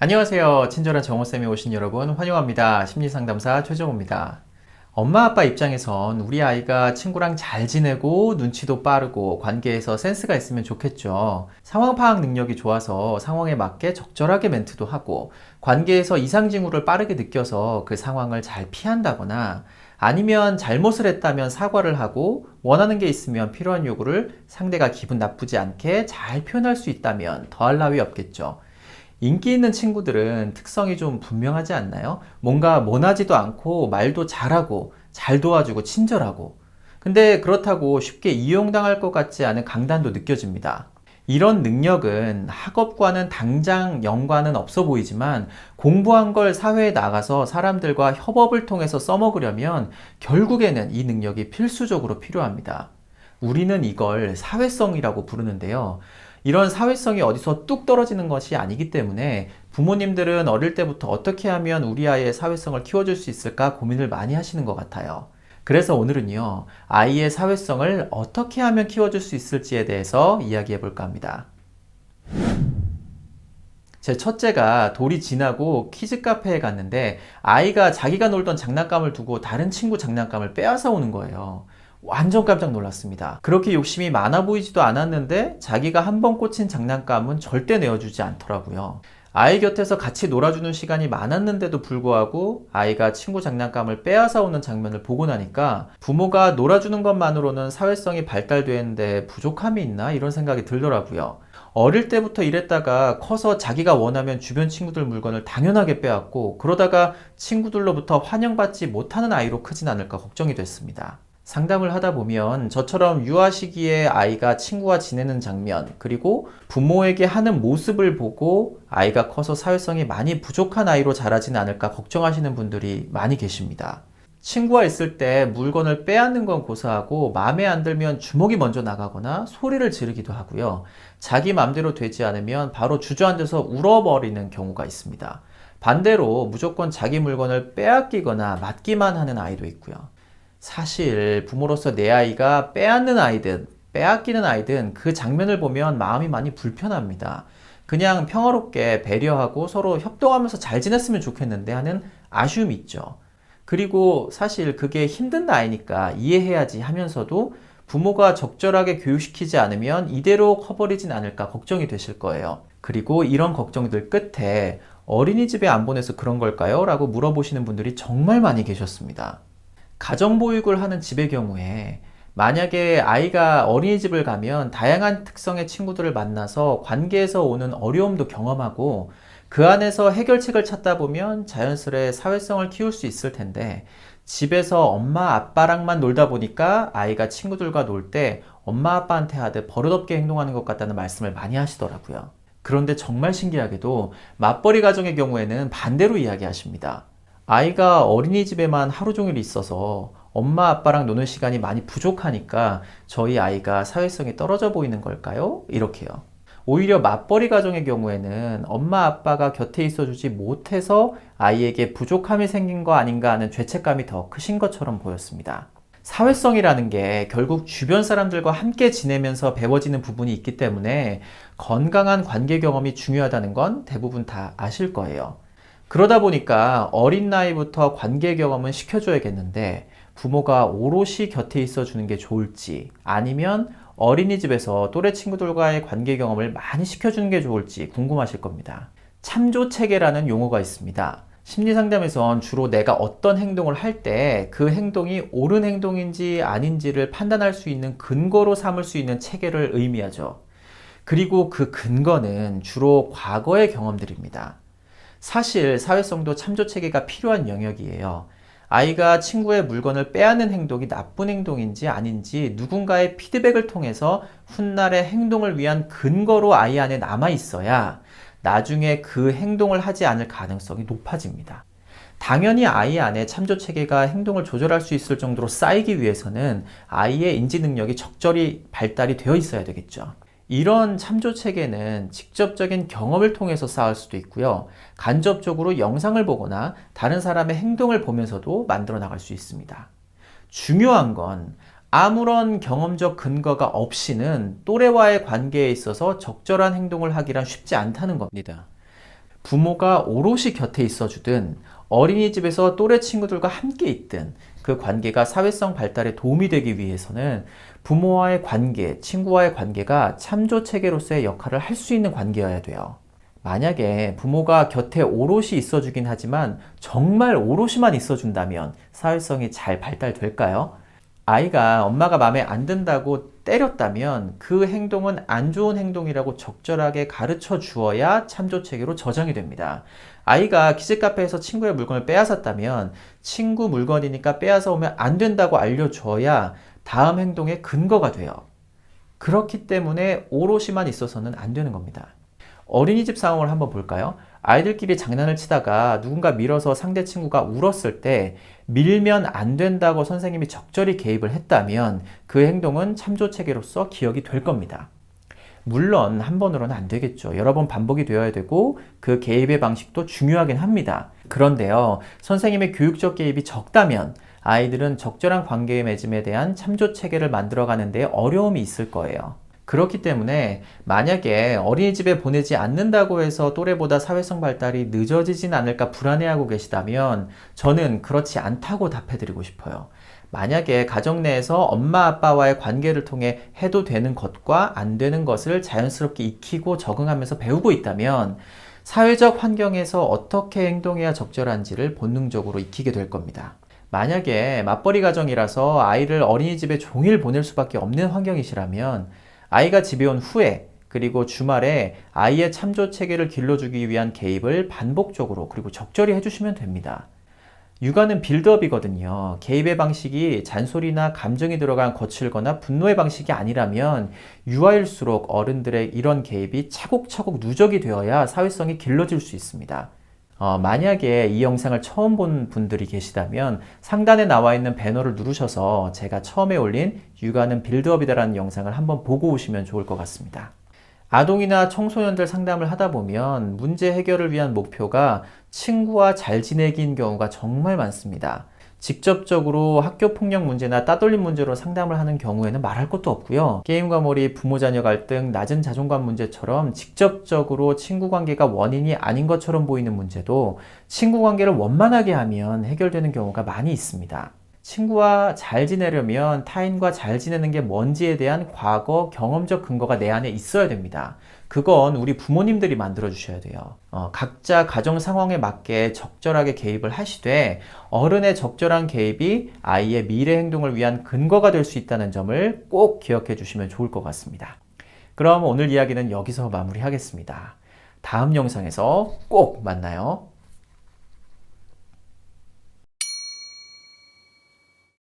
안녕하세요. 친절한 정호쌤에 오신 여러분 환영합니다. 심리상담사 최정호입니다. 엄마 아빠 입장에선 우리 아이가 친구랑 잘 지내고 눈치도 빠르고 관계에서 센스가 있으면 좋겠죠. 상황 파악 능력이 좋아서 상황에 맞게 적절하게 멘트도 하고 관계에서 이상 징후를 빠르게 느껴서 그 상황을 잘 피한다거나 아니면 잘못을 했다면 사과를 하고 원하는 게 있으면 필요한 요구를 상대가 기분 나쁘지 않게 잘 표현할 수 있다면 더할 나위 없겠죠. 인기 있는 친구들은 특성이 좀 분명하지 않나요? 뭔가 모나지도 않고 말도 잘하고 잘 도와주고 친절하고. 근데 그렇다고 쉽게 이용당할 것 같지 않은 강단도 느껴집니다. 이런 능력은 학업과는 당장 연관은 없어 보이지만 공부한 걸 사회에 나가서 사람들과 협업을 통해서 써먹으려면 결국에는 이 능력이 필수적으로 필요합니다. 우리는 이걸 사회성이라고 부르는데요. 이런 사회성이 어디서 뚝 떨어지는 것이 아니기 때문에 부모님들은 어릴 때부터 어떻게 하면 우리 아이의 사회성을 키워줄 수 있을까 고민을 많이 하시는 것 같아요. 그래서 오늘은요, 아이의 사회성을 어떻게 하면 키워줄 수 있을지에 대해서 이야기해 볼까 합니다. 제 첫째가 돌이 지나고 키즈 카페에 갔는데 아이가 자기가 놀던 장난감을 두고 다른 친구 장난감을 빼앗아 오는 거예요. 완전 깜짝 놀랐습니다. 그렇게 욕심이 많아 보이지도 않았는데 자기가 한 번 꽂힌 장난감은 절대 내어주지 않더라고요. 아이 곁에서 같이 놀아주는 시간이 많았는데도 불구하고 아이가 친구 장난감을 빼앗아 오는 장면을 보고 나니까 부모가 놀아주는 것만으로는 사회성이 발달되는데 부족함이 있나 이런 생각이 들더라고요. 어릴 때부터 이랬다가 커서 자기가 원하면 주변 친구들 물건을 당연하게 빼앗고 그러다가 친구들로부터 환영받지 못하는 아이로 크진 않을까 걱정이 됐습니다. 상담을 하다 보면 저처럼 유아 시기에 아이가 친구와 지내는 장면, 그리고 부모에게 하는 모습을 보고 아이가 커서 사회성이 많이 부족한 아이로 자라진 않을까 걱정하시는 분들이 많이 계십니다. 친구와 있을 때 물건을 빼앗는 건 고사하고 마음에 안 들면 주먹이 먼저 나가거나 소리를 지르기도 하고요. 자기 맘대로 되지 않으면 바로 주저앉아서 울어버리는 경우가 있습니다. 반대로 무조건 자기 물건을 빼앗기거나 맡기만 하는 아이도 있고요. 사실 부모로서 내 아이가 빼앗는 아이든 빼앗기는 아이든 그 장면을 보면 마음이 많이 불편합니다. 그냥 평화롭게 배려하고 서로 협동하면서 잘 지냈으면 좋겠는데 하는 아쉬움이 있죠. 그리고 사실 그게 힘든 나이니까 이해해야지 하면서도 부모가 적절하게 교육시키지 않으면 이대로 커버리진 않을까 걱정이 되실 거예요. 그리고 이런 걱정들 끝에 어린이집에 안 보내서 그런 걸까요? 라고 물어보시는 분들이 정말 많이 계셨습니다. 가정보육을 하는 집의 경우에 만약에 아이가 어린이집을 가면 다양한 특성의 친구들을 만나서 관계에서 오는 어려움도 경험하고 그 안에서 해결책을 찾다 보면 자연스레 사회성을 키울 수 있을 텐데 집에서 엄마 아빠랑만 놀다 보니까 아이가 친구들과 놀 때 엄마 아빠한테 하듯 버릇없게 행동하는 것 같다는 말씀을 많이 하시더라고요. 그런데 정말 신기하게도 맞벌이 가정의 경우에는 반대로 이야기하십니다. 아이가 어린이집에만 하루 종일 있어서 엄마 아빠랑 노는 시간이 많이 부족하니까 저희 아이가 사회성이 떨어져 보이는 걸까요? 이렇게요. 오히려 맞벌이 가정의 경우에는 엄마 아빠가 곁에 있어주지 못해서 아이에게 부족함이 생긴 거 아닌가 하는 죄책감이 더 크신 것처럼 보였습니다. 사회성이라는 게 결국 주변 사람들과 함께 지내면서 배워지는 부분이 있기 때문에 건강한 관계 경험이 중요하다는 건 대부분 다 아실 거예요. 그러다 보니까 어린 나이부터 관계 경험은 시켜줘야겠는데 부모가 오롯이 곁에 있어 주는 게 좋을지 아니면 어린이집에서 또래 친구들과의 관계 경험을 많이 시켜주는 게 좋을지 궁금하실 겁니다. 참조체계라는 용어가 있습니다. 심리상담에선 주로 내가 어떤 행동을 할 때 그 행동이 옳은 행동인지 아닌지를 판단할 수 있는 근거로 삼을 수 있는 체계를 의미하죠. 그리고 그 근거는 주로 과거의 경험들입니다. 사실 사회성도 참조체계가 필요한 영역이에요. 아이가 친구의 물건을 빼앗는 행동이 나쁜 행동인지 아닌지 누군가의 피드백을 통해서 훗날의 행동을 위한 근거로 아이 안에 남아 있어야 나중에 그 행동을 하지 않을 가능성이 높아집니다. 당연히 아이 안에 참조체계가 행동을 조절할 수 있을 정도로 쌓이기 위해서는 아이의 인지 능력이 적절히 발달이 되어 있어야 되겠죠. 이런 참조 체계는 직접적인 경험을 통해서 쌓을 수도 있고요. 간접적으로 영상을 보거나 다른 사람의 행동을 보면서도 만들어 나갈 수 있습니다. 중요한 건 아무런 경험적 근거가 없이는 또래와의 관계에 있어서 적절한 행동을 하기란 쉽지 않다는 겁니다. 부모가 오롯이 곁에 있어주든 어린이집에서 또래 친구들과 함께 있든 그 관계가 사회성 발달에 도움이 되기 위해서는 부모와의 관계, 친구와의 관계가 참조 체계로서의 역할을 할 수 있는 관계여야 돼요. 만약에 부모가 곁에 오롯이 있어주긴 하지만 정말 오롯이만 있어준다면 사회성이 잘 발달될까요? 아이가 엄마가 마음에 안 든다고 때렸다면 그 행동은 안 좋은 행동이라고 적절하게 가르쳐 주어야 참조 체계로 저장이 됩니다. 아이가 키즈카페에서 친구의 물건을 빼앗았다면 친구 물건이니까 빼앗아 오면 안 된다고 알려줘야 다음 행동의 근거가 돼요. 그렇기 때문에 오롯이만 있어서는 안 되는 겁니다. 어린이집 상황을 한번 볼까요? 아이들끼리 장난을 치다가 누군가 밀어서 상대 친구가 울었을 때 밀면 안 된다고 선생님이 적절히 개입을 했다면 그 행동은 참조 체계로서 기억이 될 겁니다. 물론 한 번으로는 안 되겠죠. 여러 번 반복이 되어야 되고 그 개입의 방식도 중요하긴 합니다. 그런데요, 선생님의 교육적 개입이 적다면 아이들은 적절한 관계 맺음에 대한 참조 체계를 만들어가는 데 어려움이 있을 거예요. 그렇기 때문에 만약에 어린이집에 보내지 않는다고 해서 또래보다 사회성 발달이 늦어지진 않을까 불안해하고 계시다면 저는 그렇지 않다고 답해드리고 싶어요. 만약에 가정 내에서 엄마 아빠와의 관계를 통해 해도 되는 것과 안 되는 것을 자연스럽게 익히고 적응하면서 배우고 있다면 사회적 환경에서 어떻게 행동해야 적절한지를 본능적으로 익히게 될 겁니다. 만약에 맞벌이 가정이라서 아이를 어린이집에 종일 보낼 수밖에 없는 환경이시라면 아이가 집에 온 후에 그리고 주말에 아이의 참조 체계를 길러주기 위한 개입을 반복적으로 그리고 적절히 해주시면 됩니다. 육아는 빌드업이거든요. 개입의 방식이 잔소리나 감정이 들어간 거칠거나 분노의 방식이 아니라면 유아일수록 어른들의 이런 개입이 차곡차곡 누적이 되어야 사회성이 길러질 수 있습니다. 만약에 이 영상을 처음 본 분들이 계시다면 상단에 나와 있는 배너를 누르셔서 제가 처음에 올린 육아는 빌드업이다라는 영상을 한번 보고 오시면 좋을 것 같습니다. 아동이나 청소년들 상담을 하다 보면 문제 해결을 위한 목표가 친구와 잘 지내기인 경우가 정말 많습니다. 직접적으로 학교 폭력 문제나 따돌림 문제로 상담을 하는 경우에는 말할 것도 없고요. 게임과 몰입, 부모 자녀 갈등, 낮은 자존감 문제처럼 직접적으로 친구 관계가 원인이 아닌 것처럼 보이는 문제도 친구 관계를 원만하게 하면 해결되는 경우가 많이 있습니다. 친구와 잘 지내려면 타인과 잘 지내는 게 뭔지에 대한 과거 경험적 근거가 내 안에 있어야 됩니다. 그건 우리 부모님들이 만들어 주셔야 돼요. 각자 가정 상황에 맞게 적절하게 개입을 하시되 어른의 적절한 개입이 아이의 미래 행동을 위한 근거가 될 수 있다는 점을 꼭 기억해 주시면 좋을 것 같습니다. 그럼 오늘 이야기는 여기서 마무리하겠습니다. 다음 영상에서 꼭 만나요.